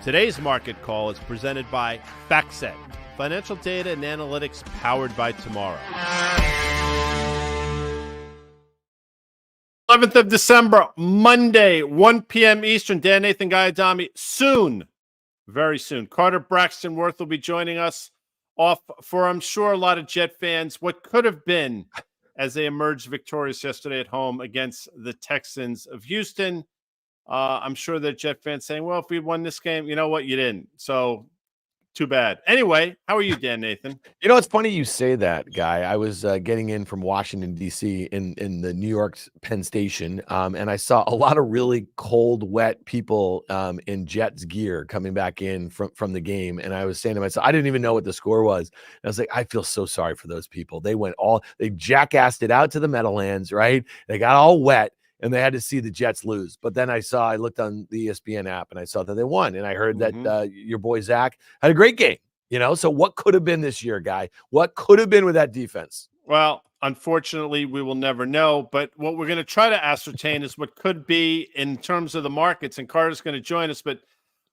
Today's market call is presented by FactSet, financial data and analytics powered by tomorrow. 11th of December, Monday, 1 p.m. Eastern. Dan, Nathan, Guy, Adami. Soon, very soon, Carter Braxton Worth will be joining us off for, I'm sure, a lot of Jet fans, what could have been as they emerged victorious yesterday at home against the Texans of Houston. I'm sure that Jet fans saying, well, if we won this game, you know what? You didn't. So too bad. Anyway, how are you, Dan, Nathan? You know, it's funny you say that, Guy. I was getting in from Washington, D.C. in the New York Penn Station, and I saw a lot of really cold, wet people in Jets gear coming back in from the game. And I was saying to myself, I didn't even know what the score was. And I was like, I feel so sorry for those people. They jackassed it out to the Meadowlands, right? They got all wet. And they had to see the Jets lose. But then I looked on the ESPN app and I saw that they won. And I heard that your boy Zach had a great game, you know? So what could have been this year, Guy? What could have been with that defense? Well, unfortunately, we will never know. But what we're going to try to ascertain is what could be in terms of the markets. And Carter's going to join us. But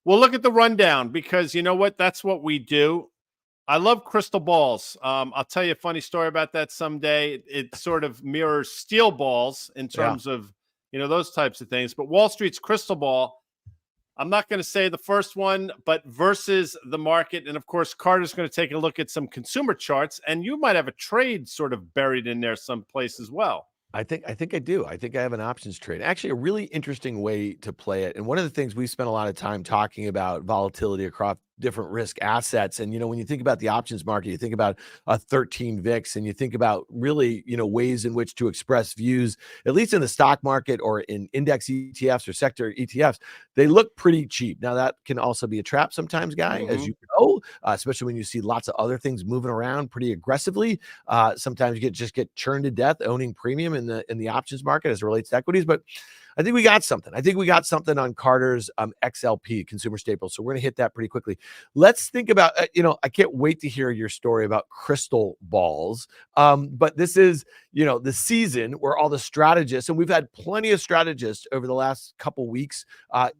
we'll look at the rundown because you know what? That's what we do. I love crystal balls. I'll tell you a funny story about that someday. It sort of mirrors steel balls in terms of, you know, those types of things. But Wall Street's crystal ball, I'm not going to say the first one, but versus the market. And, of course, Carter's going to take a look at some consumer charts. And you might have a trade sort of buried in there someplace as well. I think I do. I think I have an options trade. Actually, a really interesting way to play it. And one of the things we spent a lot of time talking about volatility across different risk assets. And, you know, when you think about the options market, you think about a 13 VIX and you think about really, you know, ways in which to express views, at least in the stock market or in index ETFs or sector ETFs, they look pretty cheap. Now that can also be a trap sometimes, Guy, as you know, especially when you see lots of other things moving around pretty aggressively. Sometimes you just get churned to death owning premium in the options market as it relates to equities. But I think we got something. I think we got something on Carter's XLP, consumer staples. So we're going to hit that pretty quickly. Let's think about, you know, I can't wait to hear your story about crystal balls. But this is, you know, the season where all the strategists, and we've had plenty of strategists over the last couple weeks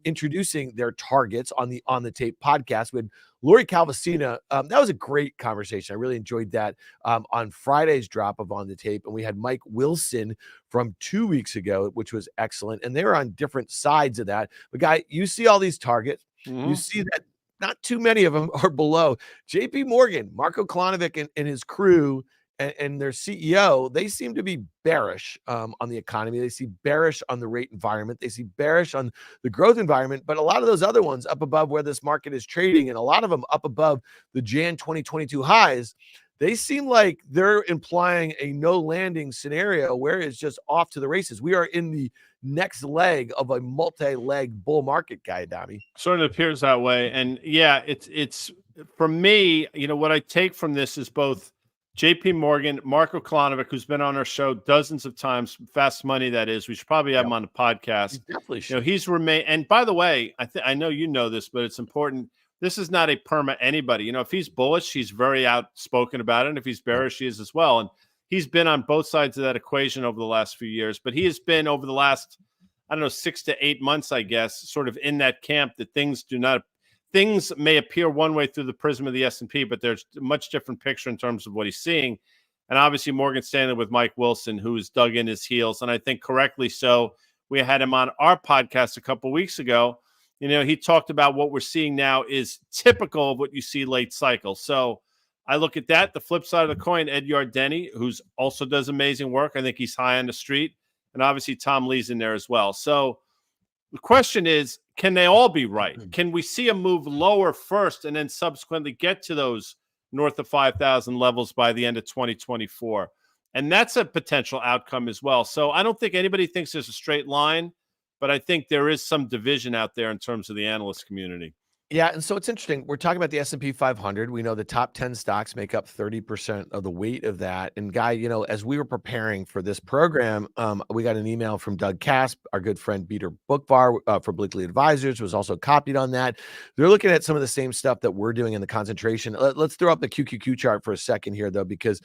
introducing their targets on the tape podcast with Lori Calvasina. That was a great conversation. I really enjoyed that on Friday's drop of On the Tape. And we had Mike Wilson from 2 weeks ago, which was excellent. And they were on different sides of that. But Guy, you see all these targets. You see that not too many of them are below. JP Morgan, Marko Klanovic and his crew and their CEO, they seem to be bearish on the economy. They see bearish on the rate environment. They see bearish on the growth environment. But a lot of those other ones up above where this market is trading, and a lot of them up above the Jan 2022 highs, they seem like they're implying a no landing scenario where it's just off to the races. We are in the next leg of a multi-leg bull market, Guy Adami. Sort of appears that way. And yeah, it's for me, you know, what I take from this is both JP Morgan, Marko Klanovic, who's been on our show dozens of times, Fast Money, that is. We should probably have him on the podcast. You definitely should. You know, he's remained. And by the way, I know you know this, but it's important. This is not a perma anybody. You know, if he's bullish, he's very outspoken about it. And if he's bearish, he is as well. And he's been on both sides of that equation over the last few years. But he has been over the last, 6 to 8 months, I guess, sort of in that camp that things may appear one way through the prism of the S&P, but there's a much different picture in terms of what he's seeing. And obviously Morgan Stanley with Mike Wilson, who's dug in his heels, and I think correctly so. We had him on our podcast a couple weeks ago. You know, he talked about what we're seeing now is typical of what you see late cycle. So I look at that. The flip side of the coin, Ed Yardeni, who's also does amazing work. I think he's high on the street. And obviously Tom Lee's in there as well. So the question is, can they all be right? Can we see a move lower first and then subsequently get to those north of 5,000 levels by the end of 2024? And that's a potential outcome as well. So I don't think anybody thinks there's a straight line, but I think there is some division out there in terms of the analyst community. Yeah, and so it's interesting. We're talking about the S&P 500. We know the top 10 stocks make up 30% of the weight of that. And Guy, you know, as we were preparing for this program, we got an email from Doug Casp, our good friend Peter Bookvar for Bleakley Advisors, was also copied on that. They're looking at some of the same stuff that we're doing in the concentration. Let's throw up the QQQ chart for a second here, though, because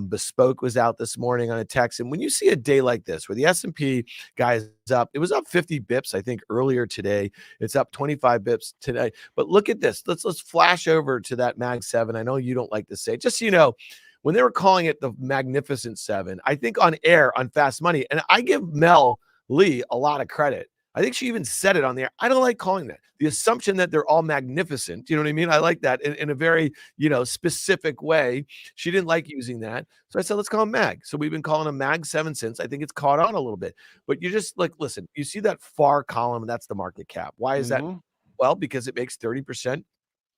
Bespoke was out this morning on a text. And when you see a day like this where the S&P, guys, up, it was up 50 bips, I think, earlier today. It's up 25 bips today. But look at this. Let's flash over to that Mag 7. I know you don't like to say it. Just so you know, when they were calling it the Magnificent Seven, I think on air on Fast Money, and I give Mel Lee a lot of credit. I think she even said it on the air. I don't like calling that. The assumption that they're all magnificent. You know what I mean? I like that in a very, specific way. She didn't like using that. So I said, let's call them Mag. So we've been calling them Mag 7 since. I think it's caught on a little bit. But you just listen, you see that far column, that's the market cap. Why is that? Well, because it makes 30%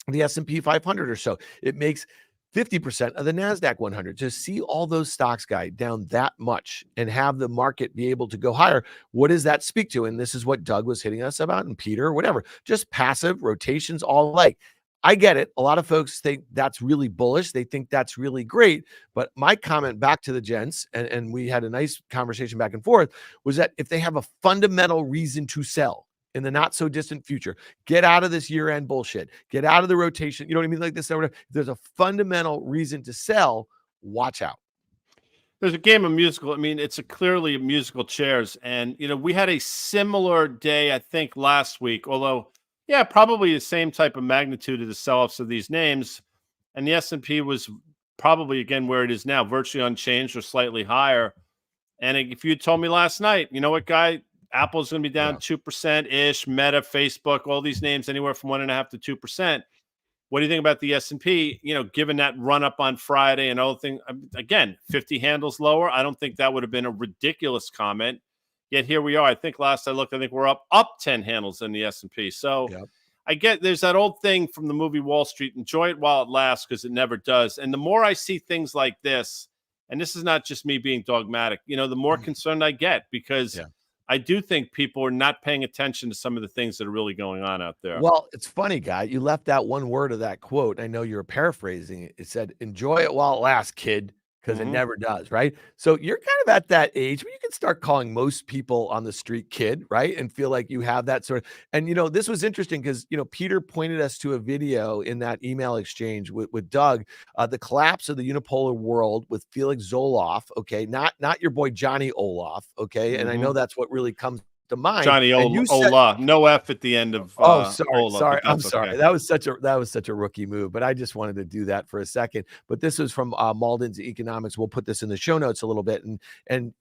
of the S&P 500 or so. It makes 50% of the NASDAQ 100. To see all those stocks, guy, down that much and have the market be able to go higher, what does that speak to? And this is what Doug was hitting us about, and Peter, whatever. Just passive rotations, all like. I get it. A lot of folks think that's really bullish. They think that's really great. But my comment back to the gents, and we had a nice conversation back and forth, was that if they have a fundamental reason to sell in the not so distant future, get out of this year-end bullshit, get out of the rotation. You know what I mean? Like this, if there's a fundamental reason to sell, watch out. There's a game of musical. I mean, it's clearly musical chairs. And, we had a similar day, I think, last week, although, yeah, probably the same type of magnitude of the sell-offs of these names. And the S&P was probably, again, where it is now, virtually unchanged or slightly higher. And if you told me last night, you know what, guy, Apple's going to be down 2%-ish, Meta, Facebook, all these names anywhere from 1.5% to 2%. What do you think about the S&P, given that run up on Friday and all thing? Again, 50 handles lower. I don't think that would have been a ridiculous comment. Yet here we are. I think last I looked, I think we're up 10 handles in the S&P. So I get there's that old thing from the movie Wall Street, enjoy it while it lasts, because it never does. And the more I see things like this, and this is not just me being dogmatic, the more concerned I get, because I do think people are not paying attention to some of the things that are really going on out there. Well, it's funny, guy. You left out one word of that quote. I know you're paraphrasing it. It said, enjoy it while it lasts, kid, because it never does, right? So you're kind of at that age where you can start calling most people on the street kid, right? And feel like you have that sort of, and this was interesting because, Peter pointed us to a video in that email exchange with Doug, the collapse of the unipolar world with Felix Zoloff, okay? Not your boy, Johnny Olaf, okay? And I know that's what really comes to mind. Johnny Ola, no F at the end of sorry. I'm sorry. Okay. That was such a rookie move, but I just wanted to do that for a second. But this was from Malden's Economics. We'll put this in the show notes a little bit. And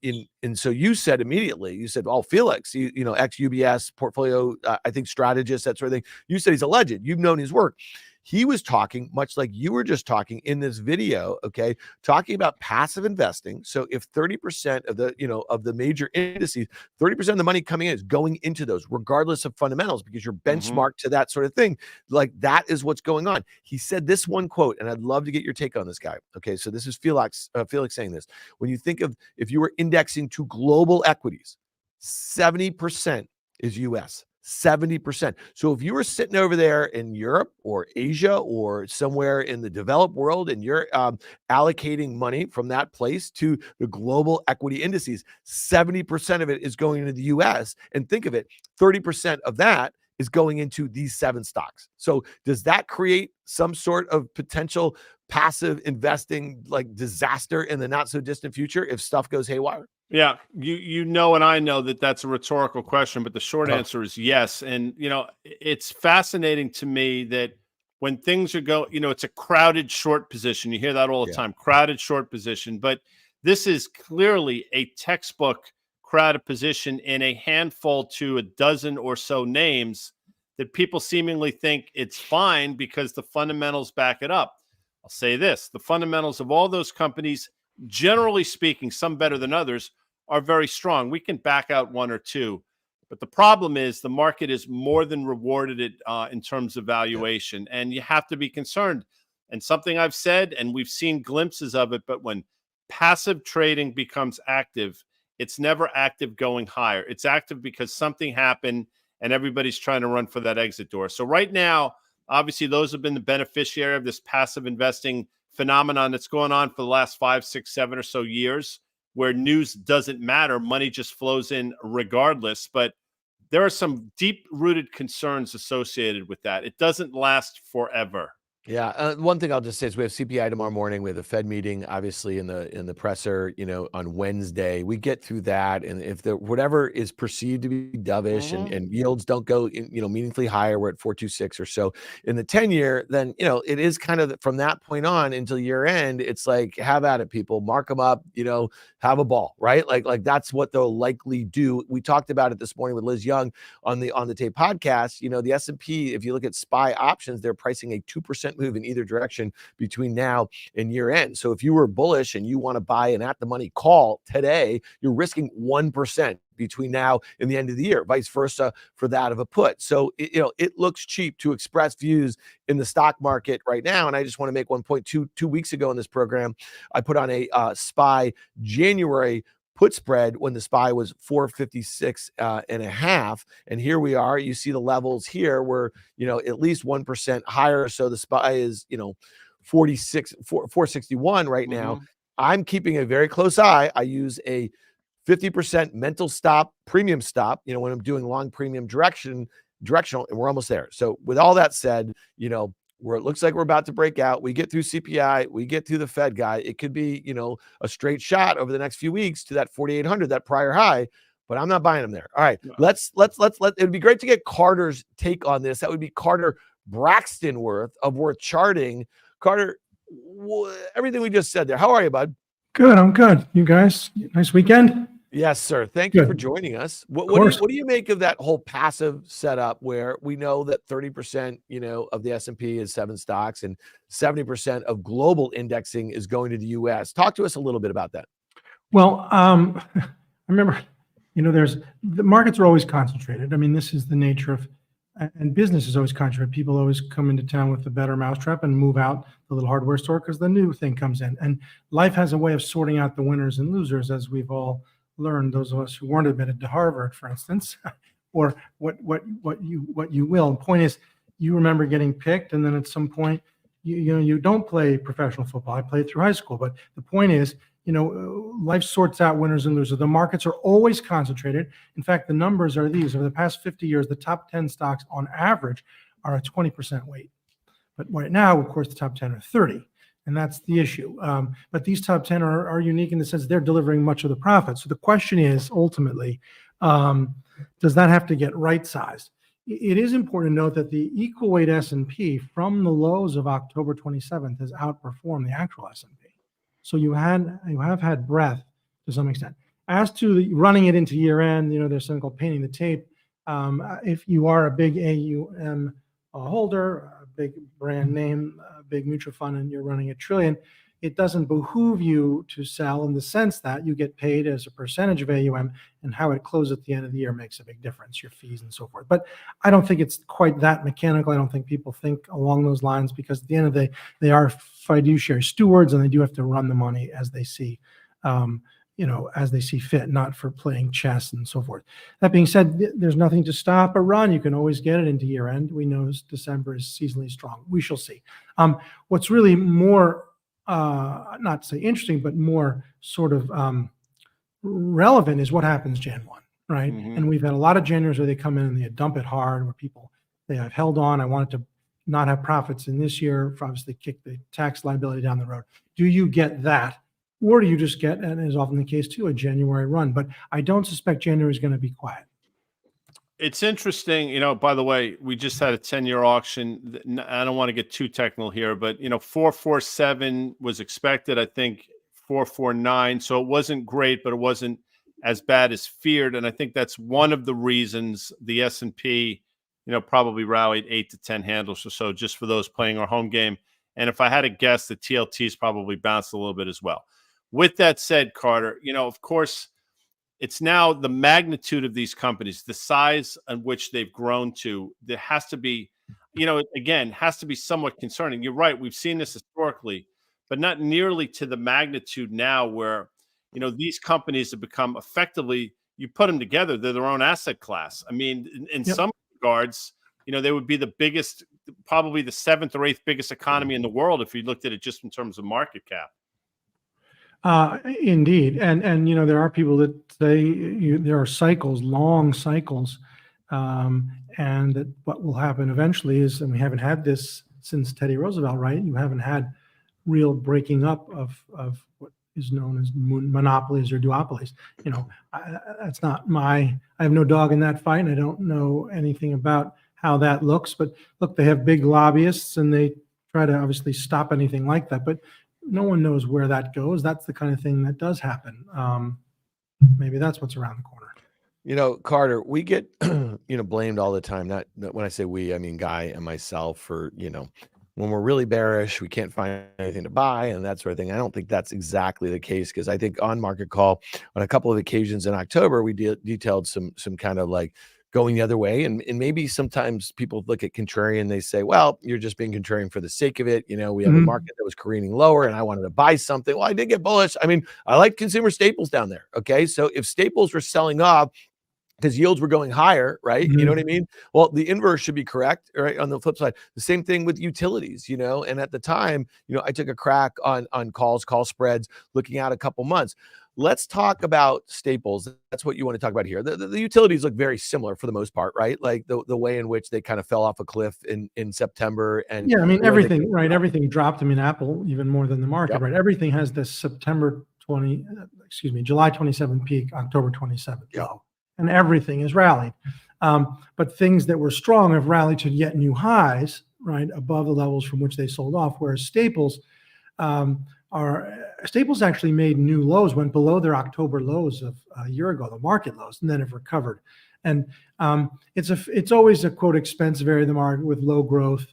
so you said immediately, you said, oh, Felix, ex UBS portfolio, I think strategist, that sort of thing. You said he's a legend. You've known his work. He was talking much like you were just talking in this video, okay, talking about passive investing. So if 30% of the major indices, 30% of the money coming in is going into those, regardless of fundamentals, because you're benchmarked to that sort of thing. Like that is what's going on. He said this one quote, and I'd love to get your take on this, guy. Okay, so this is Felix saying this. When you think of if you were indexing to global equities, 70% is US. 70%. So if you were sitting over there in Europe or Asia or somewhere in the developed world and you're allocating money from that place to the global equity indices, 70% of it is going into the US. And think of it, 30% of that is going into these 7 stocks. So does that create some sort of potential passive investing like disaster in the not so distant future if stuff goes haywire? Yeah, and I know that that's a rhetorical question, but the short answer is yes. And, it's fascinating to me that when things are going, it's a crowded short position. You hear that all the time, crowded short position. But this is clearly a textbook crowded position in a handful to a dozen or so names that people seemingly think it's fine because the fundamentals back it up. I'll say this, the fundamentals of all those companies, generally speaking, some better than others, are very strong. We can back out one or two, but the problem is the market is more than rewarded it in terms of valuation, and you have to be concerned. And something I've said, and we've seen glimpses of it, but when passive trading becomes active, it's never active going higher. It's active because something happened and everybody's trying to run for that exit door. So right now, obviously, those have been the beneficiary of this passive investing phenomenon that's going on for the last 5, 6, 7 or so years, where news doesn't matter. Money just flows in regardless. But there are some deep-rooted concerns associated with that. It doesn't last forever. Yeah, one thing I'll just say is we have CPI tomorrow morning. We have the Fed meeting, obviously in the presser, on Wednesday. We get through that, and if the whatever is perceived to be dovish Hmm. and yields don't go meaningfully higher, we're at 4.26 or so in the 10-year, then it is kind of from that point on until year end. It's like, have at it, people, mark them up, have a ball, right? Like that's what they'll likely do. We talked about it this morning with Liz Young on the tape podcast. The S&P, if you look at SPY options, they're pricing a 2% move in either direction between now and year end. So if you were bullish and you want to buy an at the money call today, you're risking 1% between now and the end of the year, vice versa for that of a put. So it looks cheap to express views in the stock market right now. And I just want to make 2 weeks ago in this program, I put on a SPY January put spread when the SPY was 456 and a half. And here we are. You see the levels here were, at least 1% higher. So the SPY is, 461 right now. Hmm. I'm keeping a very close eye. I use a 50% mental stop, premium stop, when I'm doing long premium directional, and we're almost there. So with all that said, where it looks like we're about to break out, we get through CPI, we get through the Fed guy, it could be, a straight shot over the next few weeks to that 4,800, that prior high, but I'm not buying them there. All right, let's it'd be great to get Carter's take on this. That would be Carter Braxton Worth of Worth Charting. Carter, everything we just said there. How are you, bud? Good. I'm good. You guys, nice weekend? Yes, sir. Thank you for joining us. What do you make of that whole passive setup where we know that 30%, of the S&P is 7 stocks and 70% of global indexing is going to the US? Talk to us a little bit about that. Well, I remember, the markets are always concentrated. I mean, this is the nature of, and business is always concentrated. People always come into town with the better mousetrap and move out the little hardware store because the new thing comes in. And life has a way of sorting out the winners and losers, as we've all learned, those of us who weren't admitted to Harvard, for instance, or what you will. The point is, you remember getting picked, and then at some point, you don't play professional football. I played through high school, but the point is, life sorts out winners and losers. The markets are always concentrated. In fact, the numbers are these: over the past 50 years, the top 10 stocks on average are a 20% weight. But right now, of course, the top 10 are 30. And that's the issue. But these top 10 are unique in the sense they're delivering much of the profit. So the question is, ultimately, does that have to get right-sized? It is important to note that the equal weight S&P from the lows of October 27th has outperformed the actual S&P. So you have had breadth to some extent. As to running it into year end, there's something called painting the tape. If you are a big AUM holder, a big brand name, a big mutual fund, and you're running $1 trillion, it doesn't behoove you to sell in the sense that you get paid as a percentage of AUM, and how it closes at the end of the year makes a big difference, your fees and so forth. But I don't think it's quite that mechanical. I don't think people think along those lines, because at the end of the day, they are fiduciary stewards, and they do have to run the money as they see as they see fit, not for playing chess and so forth. That being said, there's nothing to stop a run. You can always get it into year end. We know December is seasonally strong. We shall see. What's really more, not to say interesting, but more sort of relevant is what happens Jan 1, right? Mm-hmm. And we've had a lot of Januaries where they come in and they dump it hard, where people, they have held on. I wanted to not have profits in this year, for obviously kick the tax liability down the road. Do you get that? Or do you just get, and is often the case too, a January run? But I don't suspect January is going to be quiet. It's interesting, by the way, we just had a 10-year auction. I don't want to get too technical here, but, 447 was expected, I think 449. So it wasn't great, but it wasn't as bad as feared. And I think that's one of the reasons the S&P, probably rallied 8 to 10 handles or so, just for those playing our home game. And if I had to guess, the TLTs probably bounced a little bit as well. With that said, Carter, of course, it's now the magnitude of these companies, the size at which they've grown to. There has to be, again, has to be somewhat concerning. You're right. We've seen this historically, but not nearly to the magnitude now where, these companies have become effectively, you put them together, they're their own asset class. I mean, in some regards, they would be the biggest, probably the 7th or 8th biggest economy in the world if you looked at it just in terms of market cap. Indeed. And there are people that say there are cycles, long cycles, and that what will happen eventually is, and we haven't had this since Teddy Roosevelt, right? You haven't had real breaking up of what is known as monopolies or duopolies. You know, that's not I have no dog in that fight. And I don't know anything about how that looks, but look, they have big lobbyists and they try to obviously stop anything like that, but no one knows where that goes. That's the kind of thing that does happen. Maybe that's what's around the corner. You know, Carter, we get, blamed all the time. Not when I say we, I mean Guy and myself for, when we're really bearish, we can't find anything to buy and that sort of thing. I don't think that's exactly the case, because I think on Market Call, on a couple of occasions in October, we detailed some kind of like going the other way. And maybe sometimes people look at contrarian, they say, well, you're just being contrarian for the sake of it. We have a market that was careening lower and I wanted to buy something. Well, I did get bullish. I mean, I like consumer staples down there. Okay. So if staples were selling off because yields were going higher, right? You know what I mean? Well, the inverse should be correct, right? On the flip side, the same thing with utilities, and at the time, I took a crack on call spreads, looking out a couple months. Let's talk about staples. That's what you want to talk about here. The utilities look very similar for the most part, right? Like the way in which they kind of fell off a cliff in September. And yeah, I mean, everything, right? Everything dropped. I mean, Apple, even more than the market, right? Everything has this July 27 peak, October 27 low. And everything is rallied. But things that were strong have rallied to yet new highs, right, above the levels from which they sold off, whereas staples actually made new lows, went below their October lows of a year ago, the market lows, and then have recovered. And it's always a, quote, expensive area of the market with low growth.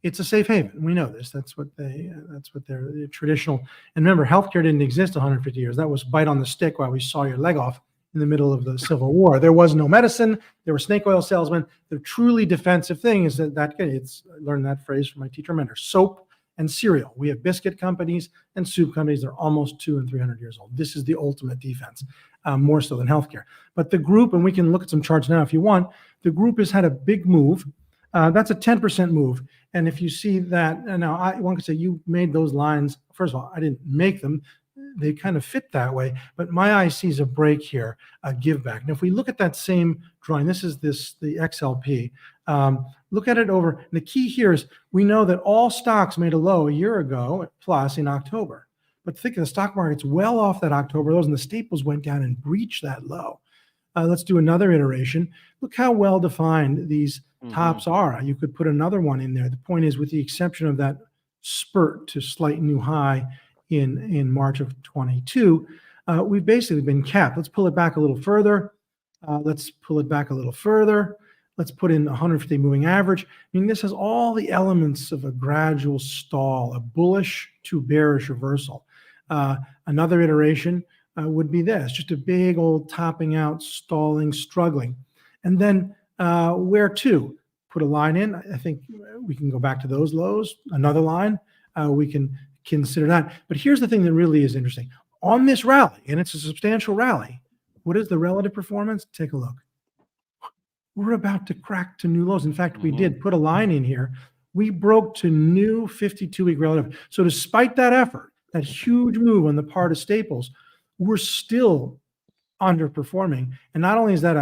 It's a safe haven. We know this. That's what they're traditional. And remember, healthcare didn't exist 150 years. That was bite on the stick while we saw your leg off in the middle of the Civil War. There was no medicine. There were snake oil salesmen. The truly defensive thing is I learned that phrase from my teacher mentor: soap and cereal. We have biscuit companies and soup companies. They're almost 200 and 300 years old. This is the ultimate defense, more so than healthcare. But the group, and we can look at some charts now if you want, the group has had a big move. That's a 10% move. And if you see that, now one could say you made those lines. First of all, I didn't make them. They kind of fit that way, but my eye sees a break here, a give back. And if we look at that same drawing, this is the XLP. Look at it over. The key here is we know that all stocks made a low a year ago plus in October, but think of the stock market's well off that October lows, and the staples went down and breached that low. Let's do another iteration. Look how well defined these tops are. You could put another one in there. The point is, with the exception of that spurt to slight new high in March of 22, we've basically been capped. Let's pull it back a little further. Let's pull it back a little further. Let's put in 150 moving average. I mean, this has all the elements of a gradual stall, a bullish to bearish reversal. Another iteration would be this, just a big old topping out, stalling, struggling. And then where to? Put a line in. I think we can go back to those lows. Another line. We can consider that. But here's the thing that really is interesting. On this rally, and it's a substantial rally, what is the relative performance? Take a look. We're about to crack to new lows. In fact, we did put a line in here. We broke to new 52-week relative. So despite that effort, that huge move on the part of staples, we're still underperforming. And not only is that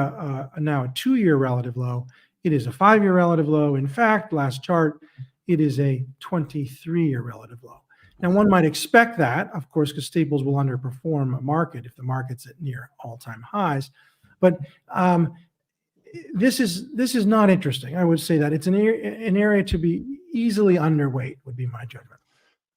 now a 2-year relative low, it is a 5-year relative low. In fact, last chart, it is a 23-year relative low. Now, one might expect that, of course, because staples will underperform a market if the market's at near all-time highs. But this is not interesting. I would say that it's an area to be easily underweight would be my judgment.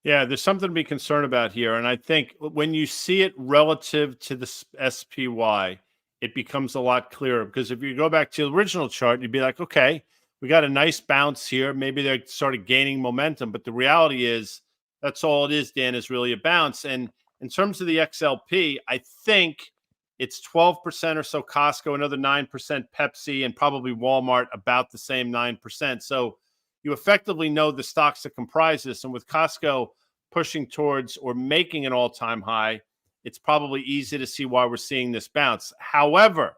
Yeah, there's something to be concerned about here. And I think when you see it relative to the SPY, it becomes a lot clearer. Because if you go back to the original chart, you'd be like, okay, we got a nice bounce here. Maybe they're sort of gaining momentum. But the reality is, that's all it is, Dan, is really a bounce. And in terms of the XLP, I think it's 12% or so Costco, another 9% Pepsi, and probably Walmart about the same 9%. So you effectively know the stocks that comprise this. And with Costco pushing towards or making an all-time high, it's probably easy to see why we're seeing this bounce. However,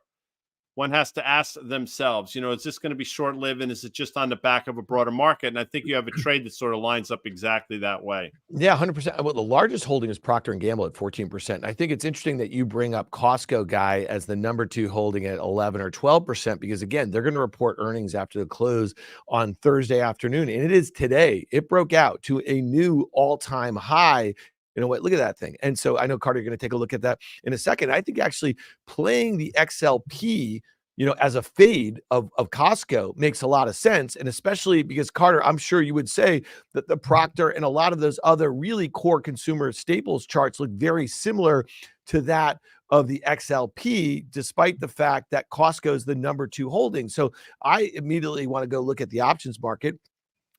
one has to ask themselves, you know, is this going to be short-lived, and is it just on the back of a broader market? And I think you have a trade that sort of lines up exactly that way. Yeah, 100%. Well, the largest holding is Procter & Gamble at 14%. I think it's interesting that you bring up Costco guy as the number 2 holding at 11 or 12%, because again, they're going to report earnings after the close on Thursday afternoon. And it is today. It broke out to a new all-time high. You know what? Look at that thing. And so I know, Carter, you're going to take a look at that in a second. I think actually playing the XLP, you know, as a fade of Costco makes a lot of sense. And especially because, Carter, I'm sure you would say that the Procter and a lot of those other really core consumer staples charts look very similar to that of the XLP, despite the fact that Costco is the number 2 holding. So I immediately want to go look at the options market.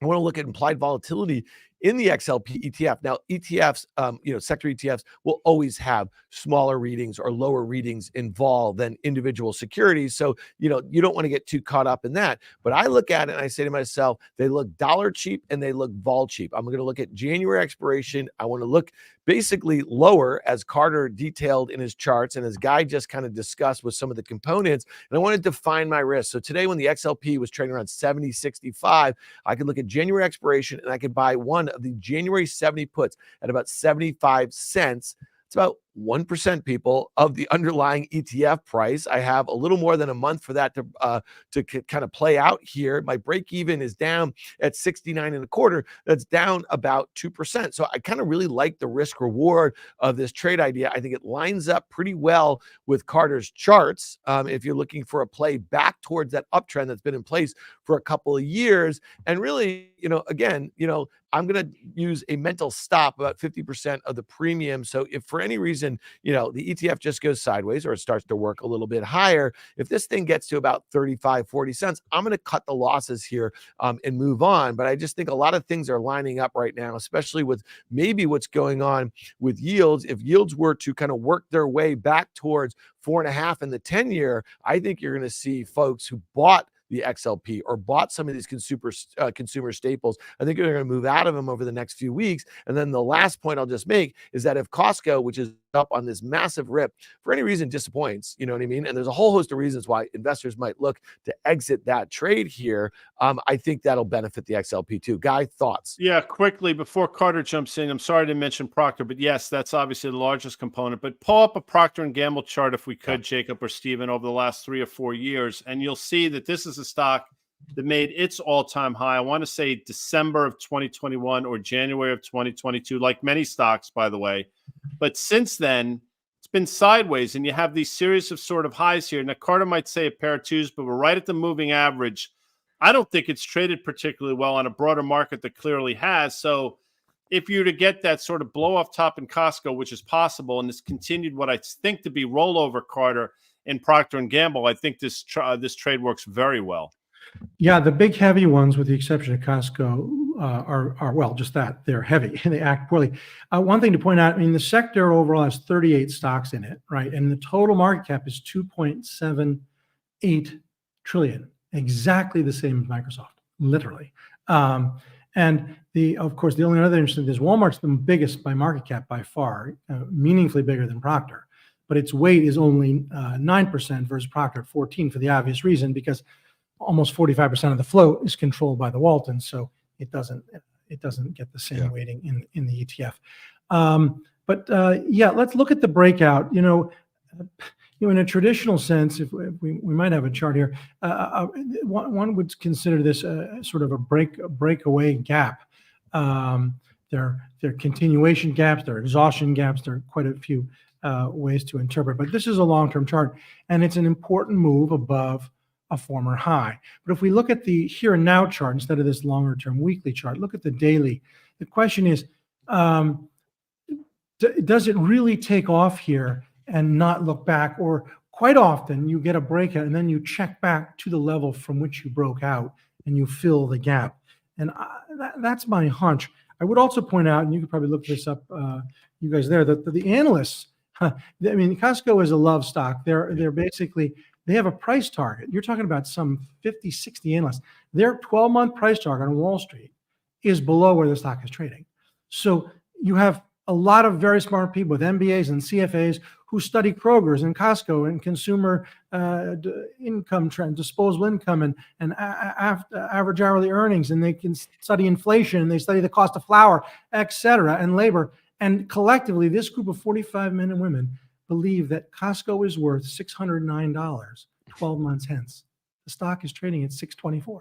I want to look at implied volatility in the XLP ETF. Now, ETFs, you know, sector ETFs will always have smaller readings or lower readings involved than individual securities. So, you know, you don't want to get too caught up in that. But I look at it and I say to myself, they look dollar cheap and they look vol cheap. I'm going to look at January expiration. I want to look basically lower, as Carter detailed in his charts and as Guy just kind of discussed with some of the components. And I want to define my risk. So today, when the XLP was trading around 70.65, I could look at January expiration and I could buy one of the January 70 puts at about 75 cents. It's about 1%, people, of the underlying ETF price. I have a little more than a month for that to kind of play out here. My break even is down at 69.25. That's down about 2%. So I kind of really like the risk reward of this trade idea. I think it lines up pretty well with Carter's charts. If you're looking for a play back towards that uptrend that's been in place for a couple of years, and really, you know, again, you know, I'm going to use a mental stop about 50% of the premium. So if for any reason, you know, the ETF just goes sideways or it starts to work a little bit higher, if this thing gets to about 35, 40 cents, I'm going to cut the losses here and move on. But I just think a lot of things are lining up right now, especially with maybe what's going on with yields. If yields were to kind of work their way back towards 4.5 in the 10-year, I think you're going to see folks who bought the XLP or bought some of these consumer staples, I think they're going to move out of them over the next few weeks. And then the last point I'll just make is that if Costco, which is up on this massive rip, for any reason disappoints, you know what I mean? And there's a whole host of reasons why investors might look to exit that trade here. I think that'll benefit the XLP too. Guy, thoughts? Yeah, quickly before Carter jumps in, I'm sorry to mention Procter, but yes, that's obviously the largest component. But pull up a Procter and Gamble chart if we could, Jacob or Steven, over the last 3 or 4 years, and you'll see that this is a stock that made its all-time high. I want to say December of 2021 or January of 2022, like many stocks, by the way. But since then, it's been sideways, and you have these series of sort of highs here. Now, Carter might say a pair of twos, but we're right at the moving average. I don't think it's traded particularly well on a broader market that clearly has. So if you were to get that sort of blow off top in Costco, which is possible, and it's continued what I think to be rollover, Carter, in Procter and Gamble, I think this trade works very well. Yeah, the big heavy ones, with the exception of Costco, are well, just that. They're heavy and they act poorly. One thing to point out, I mean, the sector overall has 38 stocks in it, right? And the total market cap is 2.78 trillion, exactly the same as Microsoft, literally. And of course, the only other interesting thing is Walmart's the biggest by market cap by far, meaningfully bigger than Procter. But its weight is only 9% versus Procter at 14% for the obvious reason, because almost 45% of the float is controlled by the Waltons, so it doesn't get the same weighting in the ETF. Yeah, let's look at the breakout. You know, in a traditional sense, if we might have a chart here, one would consider this sort of a breakaway gap. There are continuation gaps, there are exhaustion gaps, there are quite a few ways to interpret. But this is a long-term chart, and it's an important move above a former high. But if we look at the here and now chart instead of this longer term weekly chart, look at the daily. The question is, does it really take off here and not look back? Or quite often you get a breakout and then you check back to the level from which you broke out and you fill the gap. And that's my hunch. I would also point out, and you could probably look this up, you guys there, that the analysts, I mean, Costco is a love stock. They're basically, they have a price target. You're talking about some 50, 60 analysts. Their 12-month price target on Wall Street is below where the stock is trading. So you have a lot of very smart people with MBAs and CFAs who study Kroger's and Costco and consumer income trend, disposable income, and average hourly earnings, and they can study inflation, and they study the cost of flour, et cetera, and labor. And collectively, this group of 45 men and women believe that Costco is worth $609 12 months hence. The stock is trading at $624.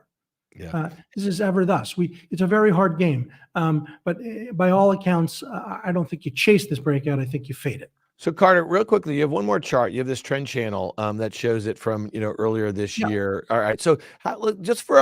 Yeah. This is ever thus. It's a very hard game. But by all accounts, I don't think you chase this breakout. I think you fade it. So Carter, real quickly, you have one more chart. You have this trend channel that shows it from earlier this year. All right. So just for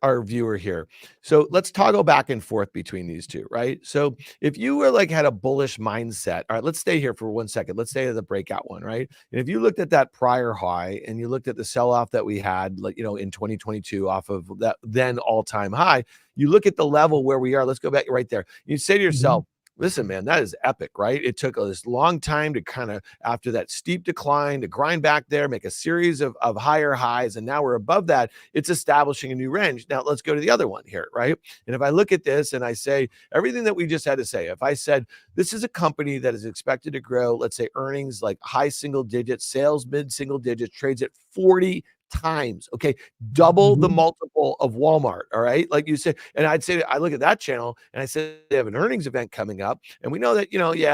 our viewer here, so let's toggle back and forth between these two, right? So if you were had a bullish mindset, all right, let's stay here for 1 second. Let's stay at the breakout one, right? And if you looked at that prior high and you looked at the sell-off that we had, in 2022 off of that then all-time high, you look at the level where we are. Let's go back right there. You say to yourself, listen, man, that is epic, right? It took this long time to kind of, after that steep decline, to grind back there, make a series of higher highs, and now we're above that. It's establishing a new range. Now, let's go to the other one here, right? And if I look at this and I say everything that we just had to say, if I said this is a company that is expected to grow, let's say earnings like high single digits, sales mid-single digits, trades at 40 times, okay, double the multiple of Walmart, all right, like you said. And I'd say, I look at that channel and I said they have an earnings event coming up, and we know that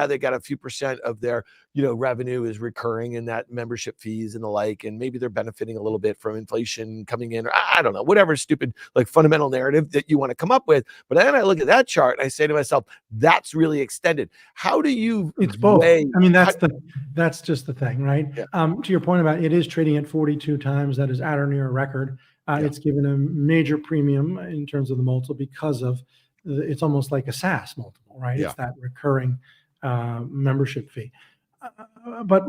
they got a few percent of their revenue is recurring in that membership fees and the like, and maybe they're benefiting a little bit from inflation coming in, or I don't know, whatever stupid fundamental narrative that you want to come up with. But then I look at that chart and I say to myself, that's really extended. How do you? It's both. I mean, that's just the thing, right? Yeah. To your point about it is trading at 42 times. That is at or near a record. It's given a major premium in terms of the multiple because of it's almost like a SaaS multiple, right? Yeah. It's that recurring membership fee. But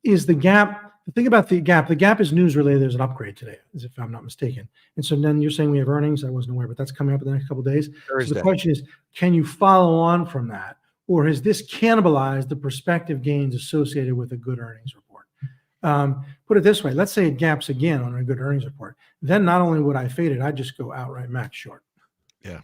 is the gap, the thing about the gap is news related. There's an upgrade today, as if I'm not mistaken. And so then you're saying we have earnings. I wasn't aware, but that's coming up in the next couple of days. Thursday. So the question is, can you follow on from that? Or has this cannibalized the prospective gains associated with a good earnings report? Put it this way, let's say it gaps again on a good earnings report. Then not only would I fade it, I'd just go outright max short. Yeah.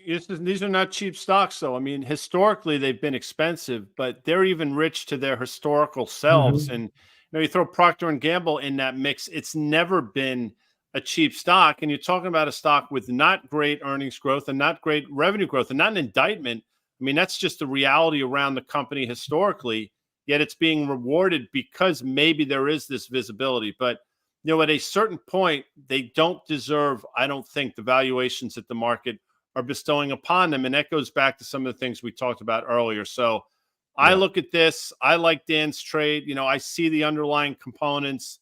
These are not cheap stocks, though. I mean, historically, they've been expensive, but they're even rich to their historical selves. And you throw Procter & Gamble in that mix, it's never been a cheap stock. And you're talking about a stock with not great earnings growth and not great revenue growth and not an indictment. I mean, that's just the reality around the company historically, yet it's being rewarded because maybe there is this visibility. But, at a certain point, they don't deserve, I don't think, the valuations that the market are bestowing upon them. And that goes back to some of the things we talked about earlier. So I look at this. I like Dan's trade. I see the underlying components.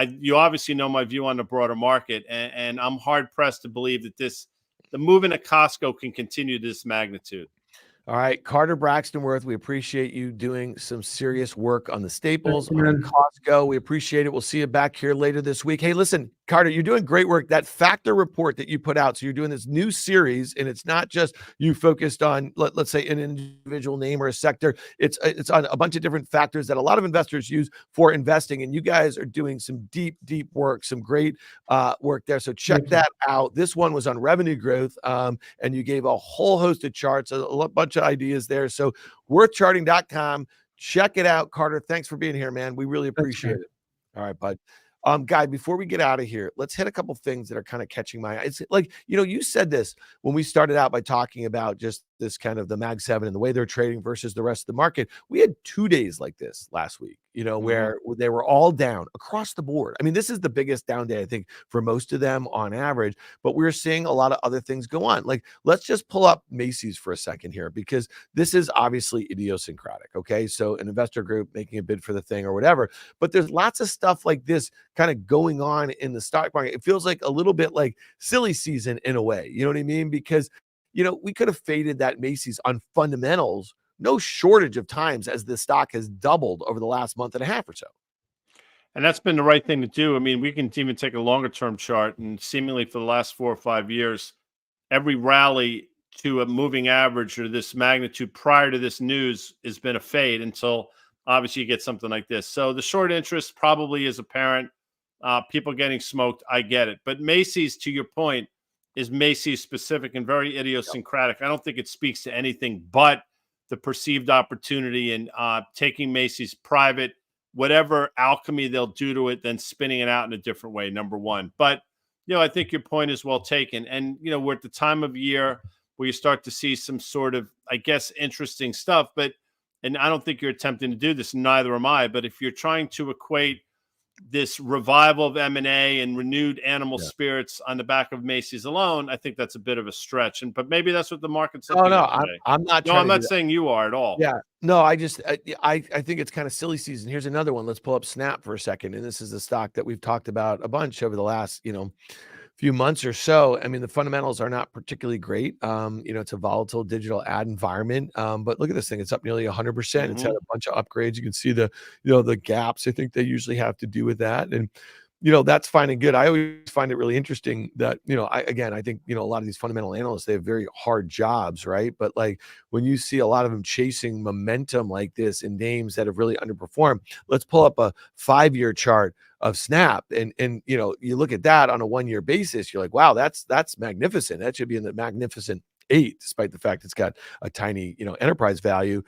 You obviously know my view on the broader market, and I'm hard pressed to believe that the move into Costco can continue this magnitude. All right, Carter Braxton Worth, we appreciate you doing some serious work on the staples, on Costco. We appreciate it. We'll see you back here later this week. Hey, listen, Carter, you're doing great work. That factor report that you put out, so you're doing this new series, and it's not just you focused on, let's say, an individual name or a sector. It's on a bunch of different factors that a lot of investors use for investing, and you guys are doing some deep work, some great work there. So check that out. This one was on revenue growth, and you gave a whole host of charts, a bunch of ideas there. So worthcharting.com. Check it out. Carter, thanks for being here, man. We really appreciate it. All right, bud. Guy, before we get out of here, let's hit a couple things that are kind of catching my eye. It's like, you said this when we started out by talking about just this kind of the Mag7 and the way they're trading versus the rest of the market. We had 2 days like this last week, where they were all down across the board. I mean, this is the biggest down day, I think, for most of them on average, but we're seeing a lot of other things go on. Like, let's just pull up Macy's for a second here, because this is obviously idiosyncratic. Okay. So an investor group making a bid for the thing or whatever, but there's lots of stuff like this kind of going on in the stock market. It feels like a little bit like silly season in a way. You know what I mean? Because, we could have faded that Macy's on fundamentals, no shortage of times, as the stock has doubled over the last month and a half or so. And that's been the right thing to do. I mean, we can even take a longer term chart, and seemingly for the last 4 or 5 years, every rally to a moving average or this magnitude prior to this news has been a fade until obviously you get something like this. So the short interest probably is apparent. People getting smoked, I get it. But Macy's, to your point, is Macy's specific and very idiosyncratic. I don't think it speaks to anything but the perceived opportunity and taking Macy's private, whatever alchemy they'll do to it, then spinning it out in a different way, number one. But, I think your point is well taken. And, we're at the time of year where you start to see some sort of, I guess, interesting stuff. And I don't think you're attempting to do this, neither am I. But if you're trying to equate this revival of M&A and renewed animal spirits on the back of Macy's alone, I think that's a bit of a stretch. But maybe that's what the market's looking no, at today. I'm not. No, I'm not saying you are at all. Yeah, no, I think it's kind of silly season. Here's another one. Let's pull up Snap for a second. And this is a stock that we've talked about a bunch over the last, few months or so. I mean, the fundamentals are not particularly great. It's a volatile digital ad environment. But look at this thing. It's up nearly 100%. It's had a bunch of upgrades. You can see the gaps I think they usually have to do with that. And, that's fine and good. I always find it really interesting that, I think, a lot of these fundamental analysts, they have very hard jobs, right? But like when you see a lot of them chasing momentum like this in names that have really underperformed, let's pull up a 5-year chart of Snap. And you look at that on a 1-year basis, you're like, wow, that's magnificent. That should be in the magnificent 8, despite the fact it's got a tiny, enterprise value.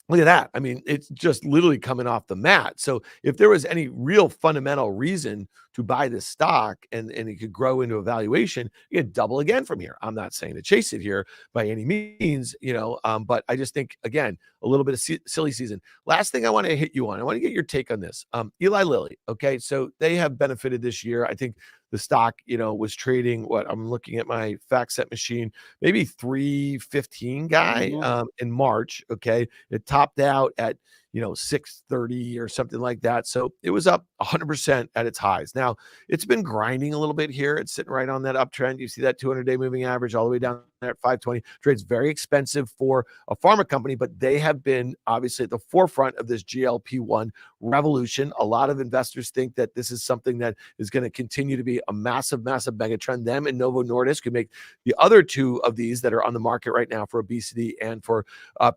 Look at that. I mean, it's just literally coming off the mat. So if there was any real fundamental reason to buy this stock and it could grow into a valuation, you could double again from here. I'm not saying to chase it here by any means, but I just think, again, a little bit of silly season. Last thing I want to hit you on, I want to get your take on this. Eli Lilly. Okay. So they have benefited this year. I think the stock, was trading what I'm looking at my FactSet machine, maybe 315 guy in March. Okay. It topped out at 630 or something like that. So it was up 100% at its highs. Now it's been grinding a little bit here. It's sitting right on that uptrend. You see that 200-day moving average all the way down there at 520. Trades very expensive for a pharma company, but they have been obviously at the forefront of this GLP-1 revolution. A lot of investors think that this is something that is going to continue to be a massive, massive mega trend. Them and Novo Nordisk, who make the other two of these that are on the market right now for obesity and for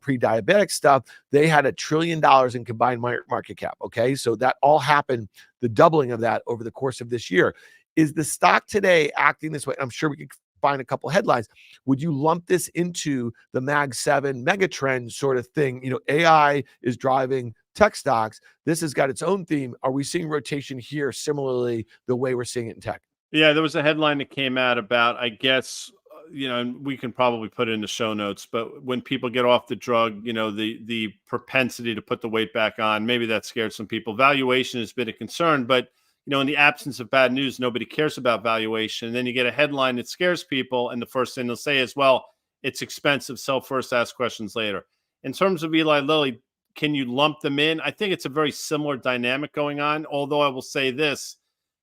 pre-diabetic stuff, they had $1 trillion in combined market cap. Okay. So that all happened, the doubling of that over the course of this year. Is the stock today acting this way? I'm sure we could find a couple headlines. Would you lump this into the Mag7 megatrend sort of thing? AI is driving tech stocks. This has got its own theme. Are we seeing rotation here similarly the way we're seeing it in tech? Yeah, there was a headline that came out about, I guess, and we can probably put it in the show notes, but when people get off the drug, the propensity to put the weight back on, maybe that scared some people. Valuation has been a concern, but in the absence of bad news, nobody cares about valuation. And then you get a headline that scares people, and the first thing they'll say is, well, it's expensive, sell first, ask questions later. In terms of Eli Lilly, can you lump them in? I think it's a very similar dynamic going on, although I will say this,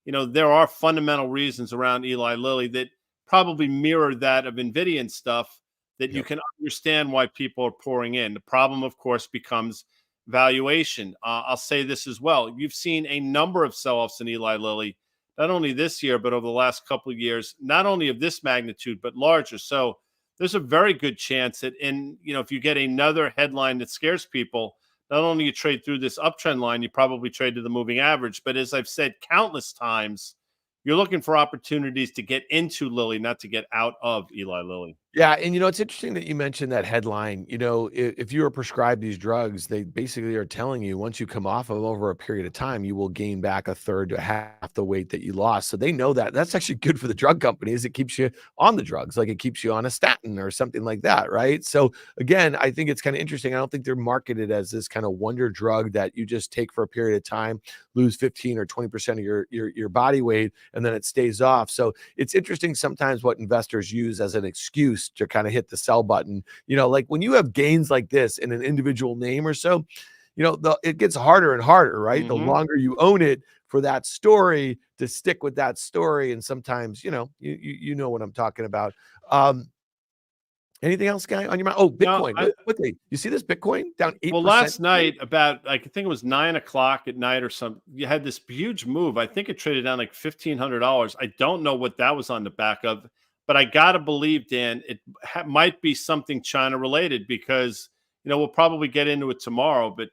there are fundamental reasons around Eli Lilly that probably mirror that of NVIDIA and stuff that you can understand why people are pouring in. The problem, of course, becomes valuation. I'll say this as well. You've seen a number of sell-offs in Eli Lilly, not only this year, but over the last couple of years, not only of this magnitude, but larger. So there's a very good chance that if you get another headline that scares people, not only you trade through this uptrend line, you probably trade to the moving average. But as I've said countless times, you're looking for opportunities to get into Lilly, not to get out of Eli Lilly. Yeah. And, it's interesting that you mentioned that headline. If you are prescribed these drugs, they basically are telling you once you come off of them over a period of time, you will gain back a third to half the weight that you lost. So they know that. That's actually good for the drug companies. It keeps you on the drugs, like it keeps you on a statin or something like that, right? So again, I think it's kind of interesting. I don't think they're marketed as this kind of wonder drug that you just take for a period of time, lose 15 or 20% of your body weight, and then it stays off. So it's interesting sometimes what investors use as an excuse to kind of hit the sell button. Like when you have gains like this in an individual name or so, it gets harder and harder, right? The longer you own it for that story to stick with that story. And sometimes, you know what I'm talking about. Anything else, guy, on your mind? Oh, Bitcoin. No, quickly. You see this Bitcoin down 8%? Well, last night, about, I think it was 9:00 at night or something, you had this huge move. I think it traded down like $1,500. I don't know what that was on the back of, but I got to believe, Dan, it might be something China related because, we'll probably get into it tomorrow. But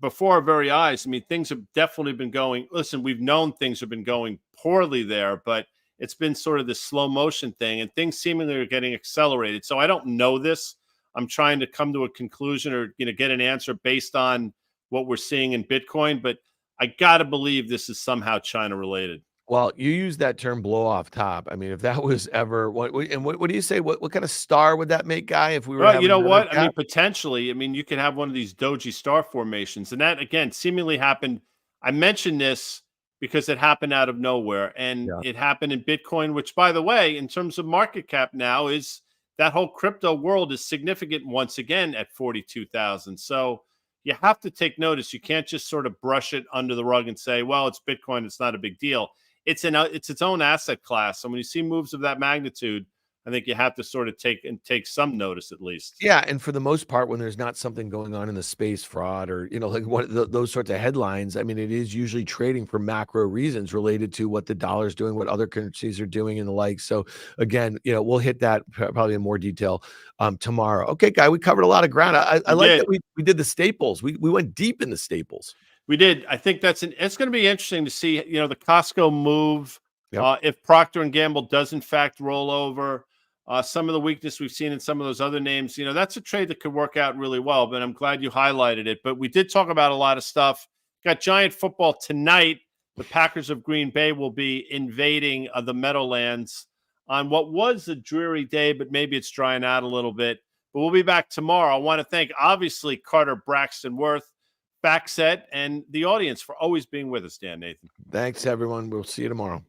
before our very eyes, I mean, things have definitely been going. Listen, we've known things have been going poorly there, but it's been sort of this slow motion thing and things seemingly are getting accelerated. So I don't know this. I'm trying to come to a conclusion or, get an answer based on what we're seeing in Bitcoin. But I got to believe this is somehow China related. Well, you use that term blow off top. I mean, if that was ever what do you say? What kind of star would that make, Guy, if we were Well, you having know another what? I mean, cap? potentially. I mean, you can have one of these doji star formations. And that, again, seemingly happened. I mentioned this because it happened out of nowhere. And Yeah. it happened in Bitcoin, which, by the way, in terms of market cap now, is that whole crypto world is significant once again at 42,000. So you have to take notice. You can't just sort of brush it under the rug and say, well, it's Bitcoin, it's not a big deal. It's its own asset class. So when you see moves of that magnitude, I think you have to sort of take some notice at least. Yeah, and for the most part, when there's not something going on in the space, fraud or like those sorts of headlines, I mean, it is usually trading for macro reasons related to what the dollar's doing, what other currencies are doing, and the like. So again, we'll hit that probably in more detail tomorrow. Okay, Guy, we covered a lot of ground. I like that we did the staples. We went deep in the staples. We did. I think it's going to be interesting to see, the Costco move. Yep. If Procter and Gamble does in fact roll over. Some of the weakness we've seen in some of those other names, that's a trade that could work out really well. But I'm glad you highlighted it. But we did talk about a lot of stuff. Got giant football tonight. The Packers of Green Bay will be invading the Meadowlands on what was a dreary day, but maybe it's drying out a little bit. But we'll be back tomorrow. I want to thank, obviously, Carter Worth, FactSet, and the audience for always being with us, Dan Nathan. Thanks, everyone. We'll see you tomorrow.